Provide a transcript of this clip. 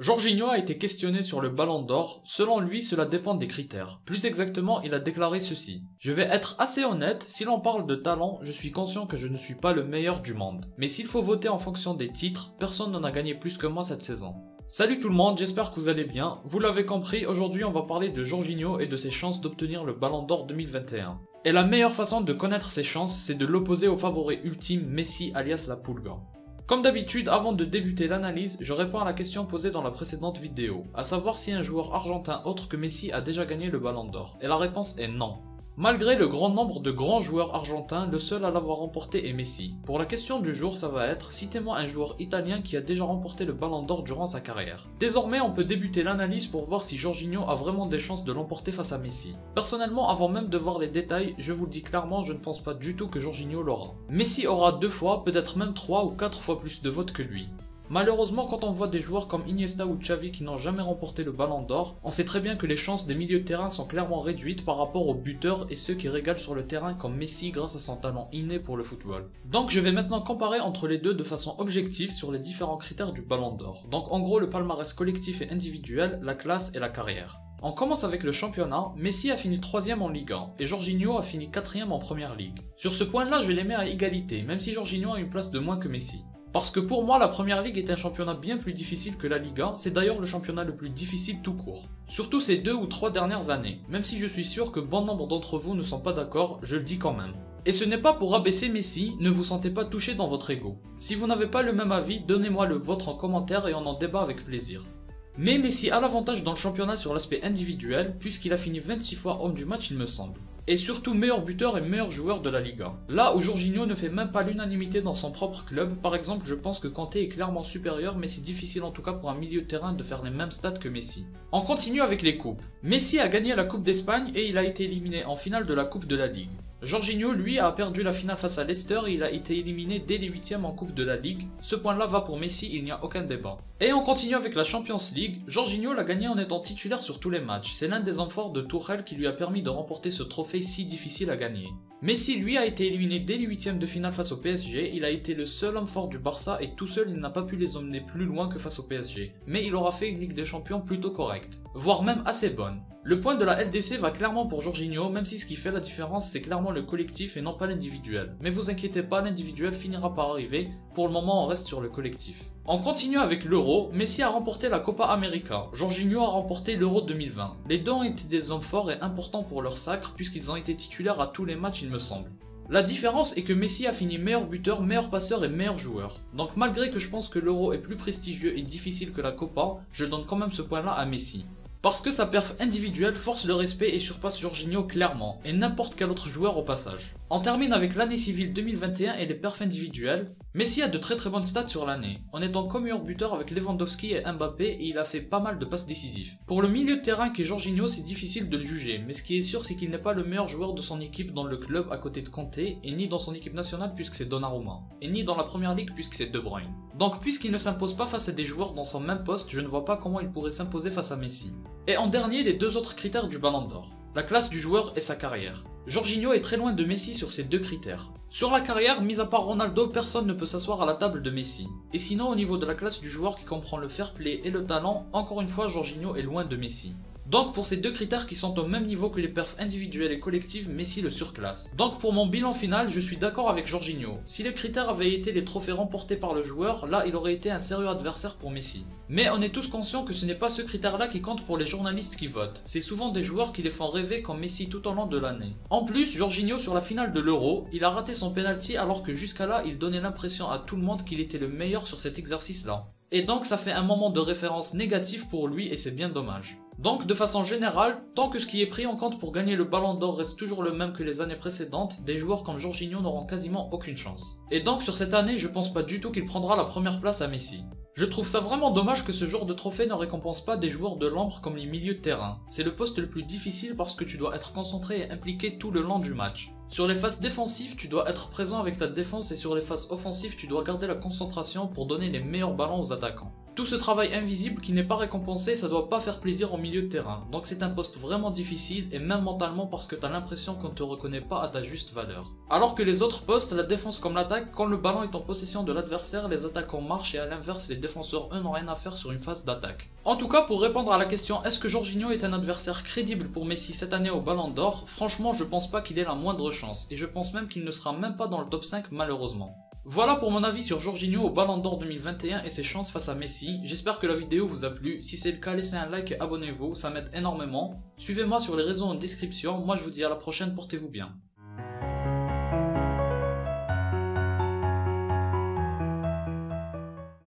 Jorginho a été questionné sur le Ballon d'Or. Selon lui, cela dépend des critères. Plus exactement, il a déclaré ceci. Je vais être assez honnête, si l'on parle de talent, je suis conscient que je ne suis pas le meilleur du monde. Mais s'il faut voter en fonction des titres, personne n'en a gagné plus que moi cette saison. Salut tout le monde, j'espère que vous allez bien. Vous l'avez compris, aujourd'hui on va parler de Jorginho et de ses chances d'obtenir le Ballon d'Or 2021. Et la meilleure façon de connaître ses chances, c'est de l'opposer au favori ultime Messi alias la Pulga. Comme d'habitude, avant de débuter l'analyse, je réponds à la question posée dans la précédente vidéo, à savoir si un joueur argentin autre que Messi a déjà gagné le Ballon d'Or, et la réponse est non. Malgré le grand nombre de grands joueurs argentins, le seul à l'avoir remporté est Messi. Pour la question du jour, ça va être, citez-moi un joueur italien qui a déjà remporté le Ballon d'Or durant sa carrière. Désormais, on peut débuter l'analyse pour voir si Jorginho a vraiment des chances de l'emporter face à Messi. Personnellement, avant même de voir les détails, je vous le dis clairement, je ne pense pas du tout que Jorginho l'aura. Messi aura 2 fois, peut-être même 3 ou 4 fois plus de votes que lui. Malheureusement, quand on voit des joueurs comme Iniesta ou Xavi qui n'ont jamais remporté le Ballon d'Or, on sait très bien que les chances des milieux de terrain sont clairement réduites par rapport aux buteurs et ceux qui régalent sur le terrain comme Messi grâce à son talent inné pour le football. Donc je vais maintenant comparer entre les deux de façon objective sur les différents critères du Ballon d'Or. Donc en gros le palmarès collectif et individuel, la classe et la carrière. On commence avec le championnat, Messi a fini 3ème en Ligue 1 et Jorginho a fini 4ème en Première Ligue. Sur ce point là je les mets à égalité, même si Jorginho a une place de moins que Messi. Parce que pour moi, la Première Ligue est un championnat bien plus difficile que la Ligue 1, c'est d'ailleurs le championnat le plus difficile tout court. Surtout ces 2 ou 3 dernières années, même si je suis sûr que bon nombre d'entre vous ne sont pas d'accord, je le dis quand même. Et ce n'est pas pour rabaisser Messi, ne vous sentez pas touché dans votre ego. Si vous n'avez pas le même avis, donnez-moi le vôtre en commentaire et on en débat avec plaisir. Mais Messi a l'avantage dans le championnat sur l'aspect individuel, puisqu'il a fini 26 fois homme du match il me semble. Et surtout meilleur buteur et meilleur joueur de la Liga. Là où Jorginho ne fait même pas l'unanimité dans son propre club, par exemple je pense que Kanté est clairement supérieur mais c'est difficile en tout cas pour un milieu de terrain de faire les mêmes stats que Messi. On continue avec les coupes. Messi a gagné la Coupe d'Espagne et il a été éliminé en finale de la Coupe de la Ligue. Jorginho lui a perdu la finale face à Leicester et il a été éliminé dès les 8ème en Coupe de la Ligue. Ce point là va pour Messi, il n'y a aucun débat. Et on continue avec la Champions League. Jorginho l'a gagné en étant titulaire sur tous les matchs. C'est l'un des hommes forts de Tuchel qui lui a permis de remporter ce trophée si difficile à gagner. Messi lui a été éliminé dès les 8ème de finale face au PSG, il a été le seul homme fort du Barça et tout seul il n'a pas pu les emmener plus loin que face au PSG. Mais il aura fait une Ligue des Champions plutôt correcte, voire même assez bonne. Le point de la LDC va clairement pour Jorginho, même si ce qui fait la différence c'est clairement le collectif et non pas l'individuel. Mais vous inquiétez pas, l'individuel finira par arriver, pour le moment on reste sur le collectif. On continue avec l'Euro, Messi a remporté la Copa América, Jorginho a remporté l'Euro 2020. Les deux ont été des hommes forts et importants pour leur sacre puisqu'ils ont été titulaires à tous les matchs il me semble. La différence est que Messi a fini meilleur buteur, meilleur passeur et meilleur joueur. Donc malgré que je pense que l'Euro est plus prestigieux et difficile que la Copa, je donne quand même ce point là à Messi. Parce que sa perf individuelle force le respect et surpasse Jorginho clairement, et n'importe quel autre joueur au passage. On termine avec l'année civile 2021 et les perfs individuels. Messi a de très bonnes stats sur l'année, en étant co-meilleur buteur avec Lewandowski et Mbappé et il a fait pas mal de passes décisives. Pour le milieu de terrain qu'est Jorginho, c'est difficile de le juger, mais ce qui est sûr c'est qu'il n'est pas le meilleur joueur de son équipe dans le club à côté de Kanté, et ni dans son équipe nationale puisque c'est Donnarumma, et ni dans la première ligue puisque c'est De Bruyne. Donc puisqu'il ne s'impose pas face à des joueurs dans son même poste, je ne vois pas comment il pourrait s'imposer face à Messi. Et en dernier, les 2 autres critères du Ballon d'Or. La classe du joueur et sa carrière. Jorginho est très loin de Messi sur ces 2 critères. Sur la carrière, mis à part Ronaldo, personne ne peut s'asseoir à la table de Messi. Et sinon, au niveau de la classe du joueur qui comprend le fair play et le talent, encore une fois, Jorginho est loin de Messi. Donc pour ces 2 critères qui sont au même niveau que les perfs individuels et collectifs, Messi le surclasse. Donc pour mon bilan final, je suis d'accord avec Jorginho. Si les critères avaient été les trophées remportés par le joueur, là il aurait été un sérieux adversaire pour Messi. Mais on est tous conscients que ce n'est pas ce critère là qui compte pour les journalistes qui votent. C'est souvent des joueurs qui les font rêver comme Messi tout au long de l'année. En plus, Jorginho sur la finale de l'Euro, il a raté son penalty alors que jusqu'à là il donnait l'impression à tout le monde qu'il était le meilleur sur cet exercice là. Et donc ça fait un moment de référence négatif pour lui et c'est bien dommage. Donc de façon générale, tant que ce qui est pris en compte pour gagner le Ballon d'Or reste toujours le même que les années précédentes, des joueurs comme Jorginho n'auront quasiment aucune chance. Et donc sur cette année, je pense pas du tout qu'il prendra la première place à Messi. Je trouve ça vraiment dommage que ce genre de trophée ne récompense pas des joueurs de l'ombre comme les milieux de terrain. C'est le poste le plus difficile parce que tu dois être concentré et impliqué tout le long du match. Sur les phases défensives, tu dois être présent avec ta défense et sur les phases offensives, tu dois garder la concentration pour donner les meilleurs ballons aux attaquants. Tout ce travail invisible qui n'est pas récompensé, ça doit pas faire plaisir au milieu de terrain. Donc c'est un poste vraiment difficile et même mentalement parce que t'as l'impression qu'on te reconnaît pas à ta juste valeur. Alors que les autres postes, la défense comme l'attaque, quand le ballon est en possession de l'adversaire, les attaquants marchent et à l'inverse, les défenseurs eux n'ont rien à faire sur une phase d'attaque. En tout cas, pour répondre à la question est-ce que Jorginho est un adversaire crédible pour Messi cette année au Ballon d'Or, franchement je pense pas qu'il ait la moindre chance et je pense même qu'il ne sera même pas dans le top 5 malheureusement. Voilà pour mon avis sur Jorginho au Ballon d'Or 2021 et ses chances face à Messi. J'espère que la vidéo vous a plu. Si c'est le cas, laissez un like et abonnez-vous, ça m'aide énormément. Suivez-moi sur les réseaux en description. Moi je vous dis à la prochaine, portez-vous bien.